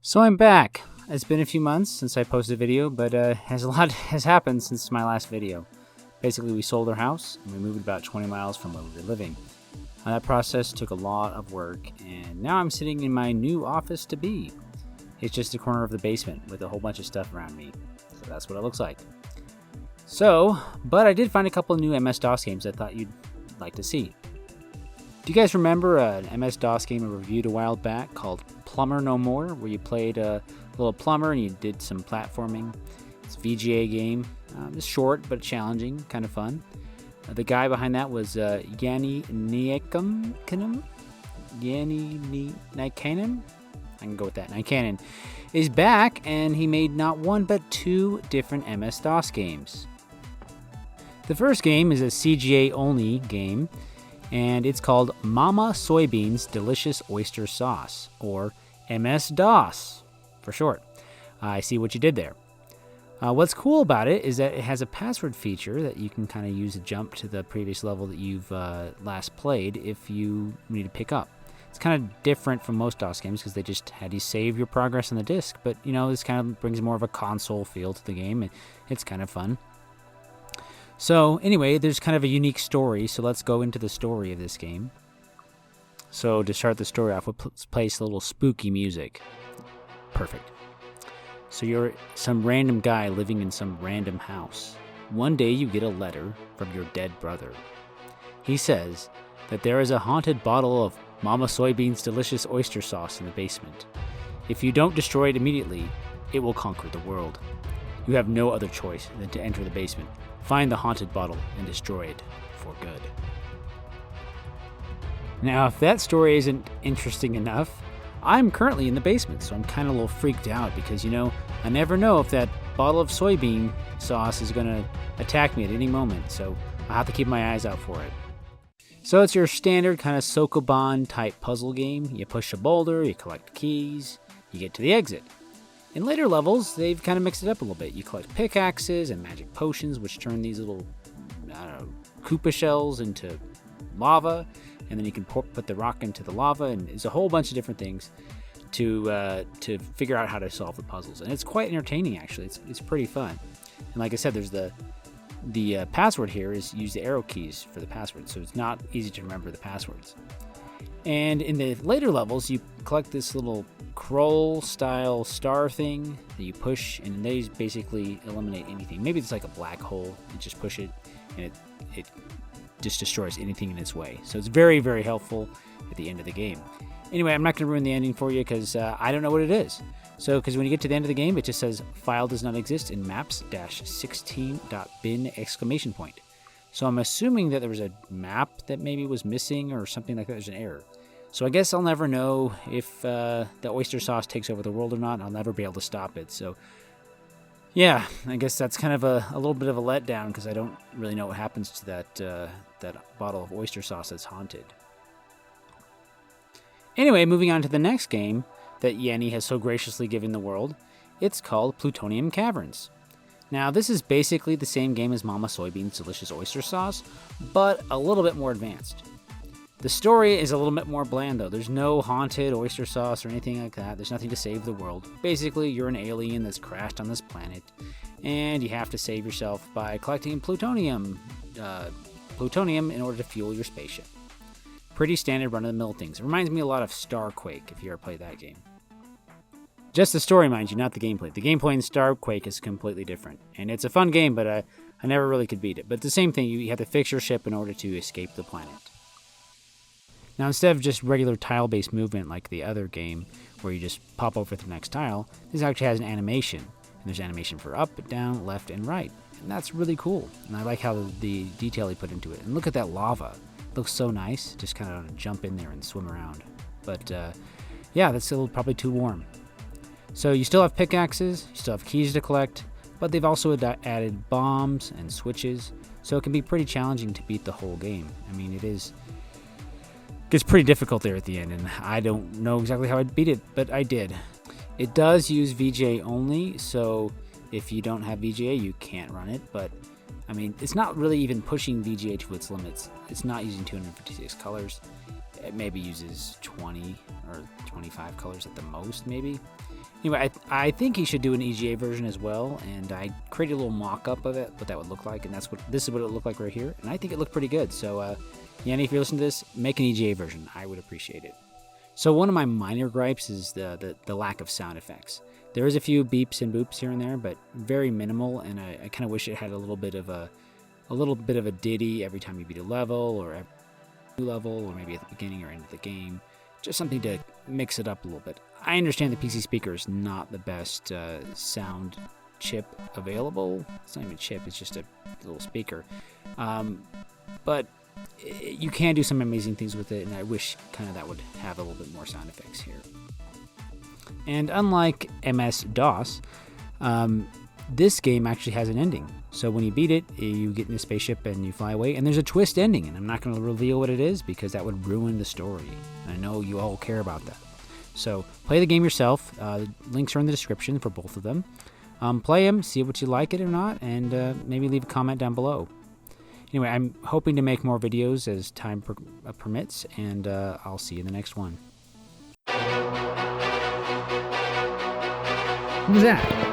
So I'm back. It's been a few months since I posted a video, but a lot has happened since my last video. Basically, we sold our house and we moved about 20 miles from where we were living. That process took a lot of work, and now I'm sitting in my new office to be. It's just a corner of the basement with a whole bunch of stuff around me. So that's what it looks like. But I did find a couple of new MS-DOS games I thought you'd like to see. Do you guys remember an MS-DOS game I reviewed a while back called Plumber No More, where you played a little plumber and you did some platforming? It's a VGA game. It's short but challenging, kind of fun. The guy behind that was Jani Kykanen. Jani Kykanen? I can go with that. Kykanen is back, and he made not one but two different MS-DOS games. The first game is a CGA-only game, and it's called Mama Soybean's Delicious Oyster Sauce, or MS-DOS for short. I see what you did there. What's cool about it is that it has a password feature that you can kind of use to jump to the previous level that you've last played if you need to pick up. It's kind of different from most DOS games because they just had you save your progress on the disc, but this kind of brings more of a console feel to the game, and it's kind of fun. So anyway, there's kind of a unique story, so let's go into the story of this game. So to start the story off, let's play a little spooky music. Perfect. So you're some random guy living in some random house. One day you get a letter from your dead brother. He says that there is a haunted bottle of Mama Soybean's Delicious Oyster Sauce in the basement. If you don't destroy it immediately, it will conquer the world. You have no other choice than to enter the basement, find the haunted bottle, and destroy it for good. Now, if that story isn't interesting enough, I'm currently in the basement, so I'm kind of a little freaked out because, I never know if that bottle of soybean sauce is going to attack me at any moment, so I'll have to keep my eyes out for it. So it's your standard kind of Sokoban type puzzle game. You push a boulder, you collect keys, you get to the exit. In later levels, they've kind of mixed it up a little bit. You collect pickaxes and magic potions, which turn these little, Koopa shells into lava, and then you can put the rock into the lava, and there's a whole bunch of different things to figure out how to solve the puzzles. And it's quite entertaining, actually. It's pretty fun. And like I said, there's the password here is use the arrow keys for the password, so it's not easy to remember the passwords. And in the later levels, you collect this little Kroll-style star thing that you push, and they basically eliminate anything. Maybe it's like a black hole. You just push it, and it just destroys anything in its way. So it's very, very helpful at the end of the game. Anyway, I'm not going to ruin the ending for you because I don't know what it is. So, because when you get to the end of the game, it just says, file does not exist in maps-16.bin! So I'm assuming that there was a map that maybe was missing or something like that. There's an error. So I guess I'll never know if the oyster sauce takes over the world or not. I'll never be able to stop it. So, yeah, I guess that's kind of a little bit of a letdown because I don't really know what happens to that bottle of oyster sauce that's haunted. Anyway, moving on to the next game that Jani has so graciously given the world. It's called Plutonium Caverns. Now, this is basically the same game as Mama Soybean's Delicious Oyster Sauce, but a little bit more advanced. The story is a little bit more bland, though. There's no haunted oyster sauce or anything like that. There's nothing to save the world. Basically, you're an alien that's crashed on this planet, and you have to save yourself by collecting plutonium in order to fuel your spaceship. Pretty standard run-of-the-mill things. It reminds me a lot of Starquake, if you ever played that game. Just the story, mind you, not the gameplay. The gameplay in Starquake is completely different. And it's a fun game, but I never really could beat it. But the same thing, you have to fix your ship in order to escape the planet. Now, instead of just regular tile-based movement like the other game, where you just pop over to the next tile, this actually has an animation. And there's animation for up, down, left, and right. And that's really cool. And I like how the detail they put into it. And look at that lava. It looks so nice. Just kind of jump in there and swim around. But, yeah, that's still probably too warm. So you still have pickaxes, you still have keys to collect, but they've also added bombs and switches, so it can be pretty challenging to beat the whole game. I mean, it gets pretty difficult there at the end, and I don't know exactly how I'd beat it, but I did. It does use VGA only, so if you don't have VGA, you can't run it, but I mean, it's not really even pushing VGA to its limits. It's not using 256 colors. It maybe uses 20 or 25 colors at the most, maybe. Anyway, I think he should do an EGA version as well, and I created a little mock-up of it, what that would look like, and this is what it looked like right here, and I think it looked pretty good. So, Yanni, if you're listening to this, make an EGA version. I would appreciate it. So one of my minor gripes is the lack of sound effects. There is a few beeps and boops here and there, but very minimal, and I kind of wish it had a little bit of a ditty every time you beat a level, or every new level, or maybe at the beginning or end of the game. Just something to mix it up a little bit. I understand the PC speaker is not the best sound chip available. It's not even a chip, it's just a little speaker. But you can do some amazing things with it, and I wish kind of that would have a little bit more sound effects here. And unlike MS-DOS, this game actually has an ending. So when you beat it, you get in a spaceship and you fly away, and there's a twist ending, and I'm not going to reveal what it is because that would ruin the story. And I know you all care about that. So play the game yourself. Links are in the description for both of them. Play them, see what you like it or not, and maybe leave a comment down below. Anyway, I'm hoping to make more videos as time permits, and I'll see you in the next one. What was that?